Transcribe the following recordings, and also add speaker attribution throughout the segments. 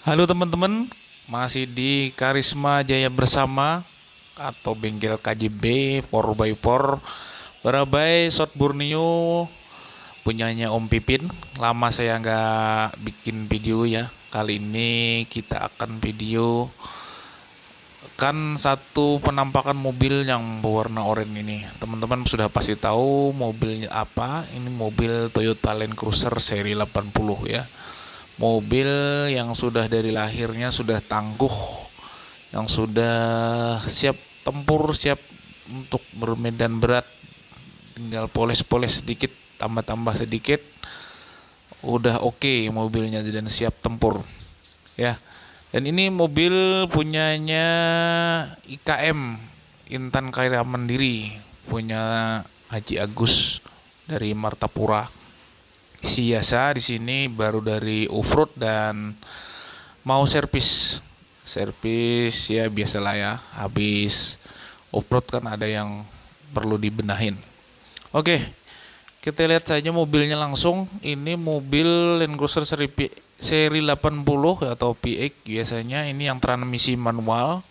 Speaker 1: Halo teman-teman, masih di Karisma Jaya Bersama atau Bengkel KJB 4x4 Barabai Shot Borneo punyanya Om Pipin. Lama saya nggak bikin video ya. Kali ini kita akan video kan satu penampakan mobil yang berwarna oranye ini. Teman-teman sudah pasti tahu mobilnya apa. Ini mobil Toyota Land Cruiser seri 80 ya. Mobil yang sudah dari lahirnya sudah tangguh, yang sudah siap tempur, siap untuk bermedan berat. Tinggal poles-poles sedikit, tambah-tambah sedikit, udah oke mobilnya dan siap tempur ya. Dan ini mobil punyanya IKM, Intan Karya Mandiri, punya Haji Agus dari Martapura. Biasa di sini baru dari off-road dan mau servis. Servis ya biasalah ya. Habis off-road kan ada yang perlu dibenahin. Oke, kita lihat saja mobilnya langsung. Ini mobil Land Cruiser seri 80 atau PX biasanya. Ini yang transmisi manual.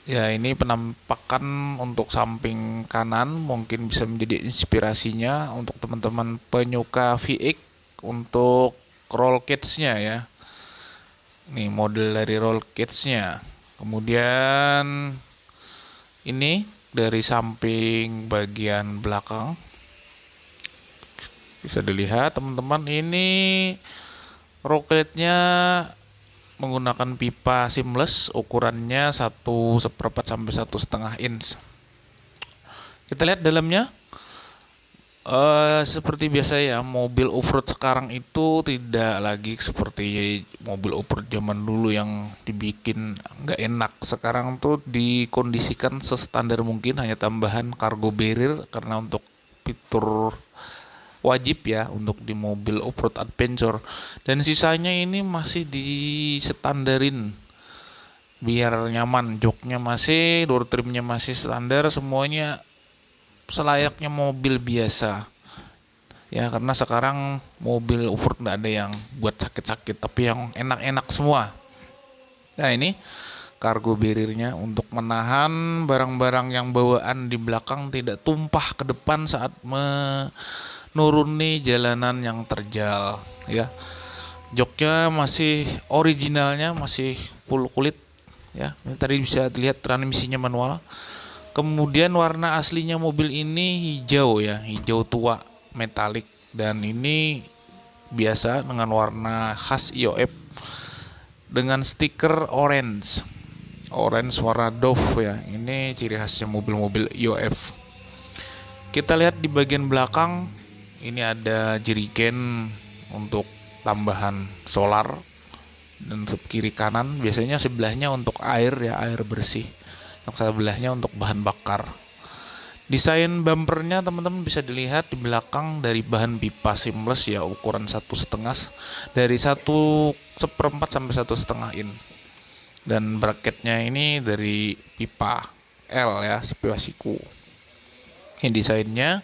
Speaker 1: Ya, ini penampakan untuk samping kanan mungkin bisa menjadi inspirasinya untuk teman-teman penyuka VX untuk roll cage-nya ya. Ini model dari roll cage-nya. Kemudian ini dari samping bagian belakang bisa dilihat teman-teman, ini roll cage-nya menggunakan pipa seamless, ukurannya 1/4 sampai 1,5 inch. Kita lihat dalamnya. Seperti biasa ya, mobil off-road sekarang itu tidak lagi seperti mobil off-road zaman dulu yang dibikin nggak enak. Sekarang tuh dikondisikan sestandar mungkin, hanya tambahan cargo barrier karena untuk fitur wajib ya untuk di mobil off-road adventure, dan sisanya ini masih disetandarin biar nyaman. Joknya masih, door trimnya masih standar, semuanya selayaknya mobil biasa ya, karena sekarang mobil off-road nggak ada yang buat sakit-sakit tapi yang enak-enak semua. Nah, ini cargo barriernya untuk menahan barang-barang yang bawaan di belakang tidak tumpah ke depan saat menuruni jalanan yang terjal ya. Joknya masih originalnya, masih full kulit ya. Ini tadi bisa dilihat transmisinya manual. Kemudian warna aslinya mobil ini hijau ya, hijau tua metalik, dan ini biasa dengan warna khas IOF dengan stiker orange. Orange warna Dove ya. Ini ciri khasnya mobil-mobil IOF. Kita lihat di bagian belakang, ini ada jerigen untuk tambahan solar, dan kiri kanan biasanya sebelahnya untuk air ya, air bersih. Yang sebelahnya untuk bahan bakar. Desain bumpernya teman-teman bisa dilihat di belakang dari bahan pipa seamless ya, ukuran 1,5 dari 1/4 sampai 1,5 in. Dan bracketnya ini dari pipa L ya, pipa siku. Ini desainnya.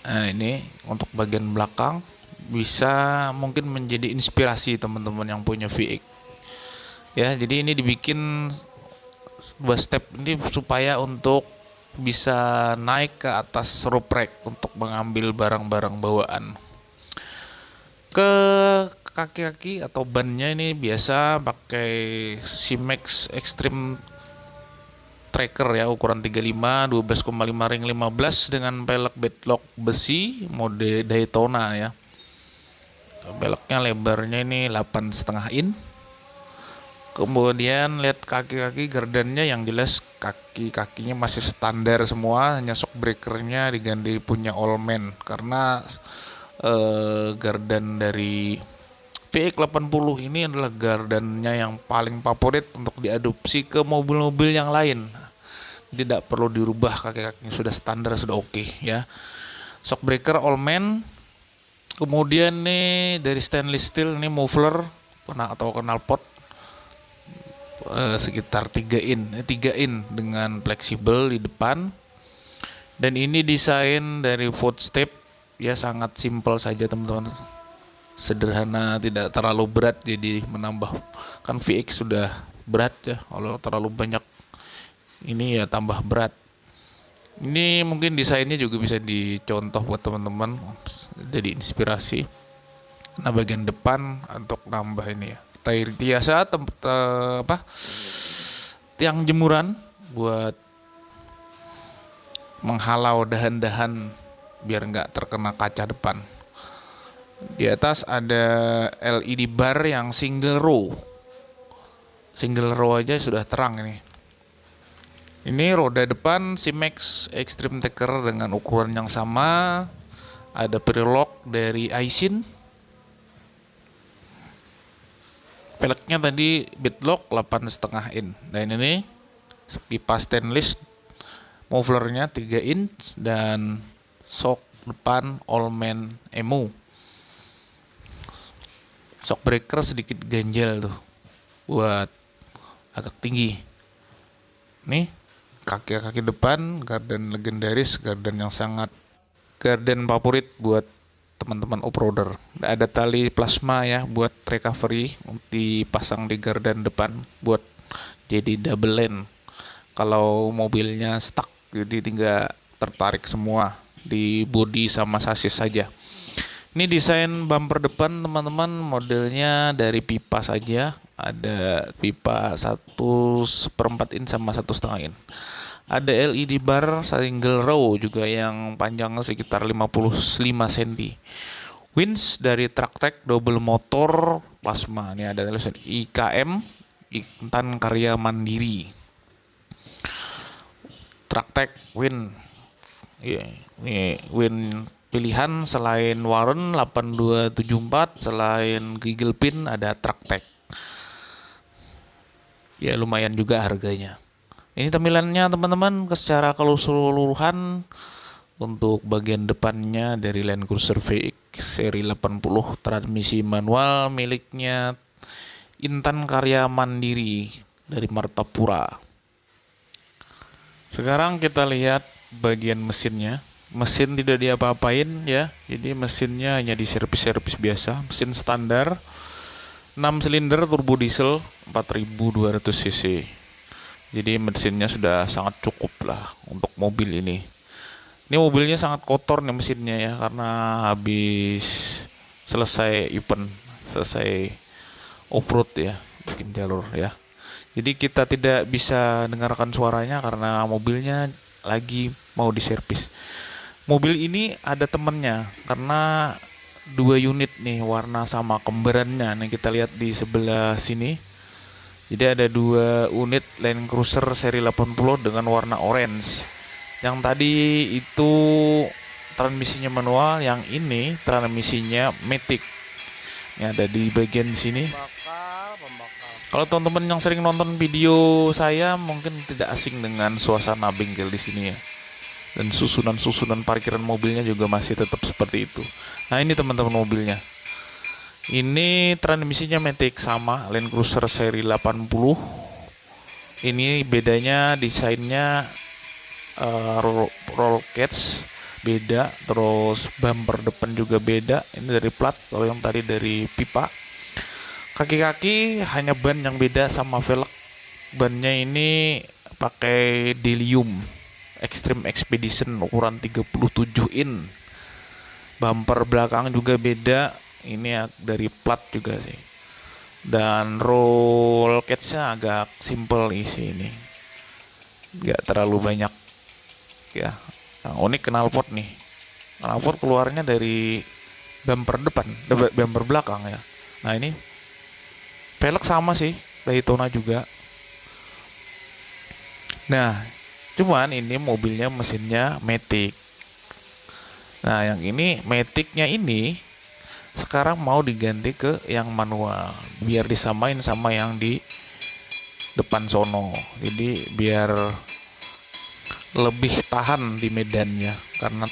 Speaker 1: Nah, ini untuk bagian belakang bisa mungkin menjadi inspirasi teman-teman yang punya VX ya. Jadi ini dibikin 2 step ini supaya untuk bisa naik ke atas roof rack untuk mengambil barang-barang bawaan. Ke kaki-kaki atau bannya ini biasa pakai Simex Extreme Tracker ya, ukuran 35, 12,5 ring 15 dengan pelek bedlock besi mode Daytona ya. Beloknya lebarnya ini 8,5 in. Kemudian lihat kaki-kaki gardannya, yang jelas kaki-kakinya masih standar semua, hanya shock breakernya diganti punya Allman karena gardan dari VX 80 ini adalah gardannya yang paling favorit untuk diadopsi ke mobil-mobil yang lain. Tidak perlu dirubah, kaki-kakinya sudah standar, sudah oke ya. Shock breaker Allman. Kemudian nih dari stainless steel, ini muffler atau knalpot sekitar 3 in dengan fleksibel di depan. Dan ini desain dari footstep ya, sangat simpel saja teman-teman. sederhana, tidak terlalu berat, jadi menambah, kan VX sudah berat ya, kalau terlalu banyak ini ya tambah berat. Ini mungkin desainnya juga bisa dicontoh buat teman-teman, jadi inspirasi. Nah, bagian depan untuk nambah ini ya, tair biasa, tiang jemuran buat menghalau dahan-dahan biar nggak terkena kaca depan. Di atas ada LED bar yang single row. Single row aja sudah terang ini. Ini roda depan Simex Extreme Taker dengan ukuran yang sama. Ada perilock dari Aisin. Peleknya tadi bitlock 8,5 in. Dan ini pipa stainless, mufflernya 3 inch dan shock depan Allman Emu. Shock breaker sedikit ganjel tuh buat agak tinggi. Nih kaki-kaki depan garden legendaris, garden yang sangat garden favorit buat teman-teman off-roader. Ada tali plasma ya buat recovery, dipasang di garden depan buat jadi double lane kalau mobilnya stuck, jadi tinggal tertarik semua di bodi sama sasis saja. Ini desain bumper depan teman-teman, modelnya dari pipa saja, ada pipa 1/4 in sama 1,5 in. Ada LED bar single row juga yang panjangnya sekitar 55 cm. Winch dari Tractech double motor plasma. Ini ada tulisan IKM, Intan Karya Mandiri. Tractech Win. Ini Win pilihan selain Warren 8274, selain Giggle Pin ada Tractech. Ya lumayan juga harganya. Ini tampilannya teman-teman secara keseluruhan. Untuk bagian depannya dari Land Cruiser VX seri 80 transmisi manual miliknya Intan Karya Mandiri dari Martapura. Sekarang kita lihat bagian mesinnya. Mesin tidak diapa-apain ya, jadi mesinnya hanya di servis-servis biasa. Mesin standar 6 silinder turbo diesel 4200 cc. Jadi mesinnya sudah sangat cukup lah untuk mobil ini. Ini mobilnya sangat kotor nih mesinnya ya, karena habis selesai event, selesai off-road ya, bikin jalur ya. Jadi kita tidak bisa dengarkan suaranya karena mobilnya lagi mau diservis. Mobil ini ada temennya karena 2 unit nih warna sama kembarannya. Nih kita lihat di sebelah sini. Jadi ada 2 unit Land Cruiser seri 80 dengan warna orange. Yang tadi itu transmisinya manual, yang ini transmisinya matic. Ini ada di bagian sini. Kalau teman-teman yang sering nonton video saya mungkin tidak asing dengan suasana bengkel di sini ya. Dan susunan parkiran mobilnya juga masih tetap seperti itu. Nah ini teman-teman mobilnya. Ini transmisinya matic sama Land Cruiser seri 80. Ini bedanya desainnya roll cage beda, terus bumper depan juga beda. Ini dari plat, kalau yang tadi dari pipa. Kaki-kaki hanya ban yang beda sama velg. Bannya ini pakai Delium Extreme Expedition ukuran 37 in. Bumper belakang juga beda. Ini dari plat juga sih. Dan roll cage-nya agak simple isi ini. Gak terlalu banyak ya. Nah, unik knalpot nih. Knalpot keluarnya dari bumper depan, bumper belakang ya. Nah ini velg sama sih, Daytona juga. Nah, cuman ini mobilnya mesinnya matic. Nah, yang ini maticnya ini sekarang mau diganti ke yang manual biar disamain sama yang di depan sono. Jadi biar lebih tahan di medannya, karena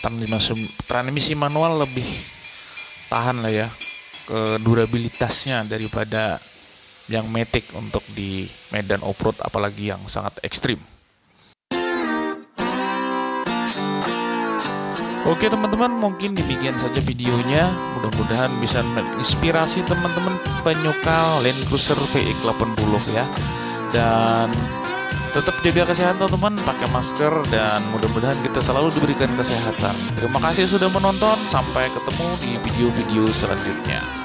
Speaker 1: transmisi manual lebih tahan lah ya ke durabilitasnya daripada yang matic untuk di medan off-road apalagi yang sangat ekstrim. Oke teman-teman, mungkin demikian saja videonya. Mudah-mudahan bisa menginspirasi teman-teman penyuka Land Cruiser VX80 ya. Dan tetap jaga kesehatan teman-teman, pakai masker, dan mudah-mudahan kita selalu diberikan kesehatan. Terima kasih sudah menonton, sampai ketemu di video-video selanjutnya.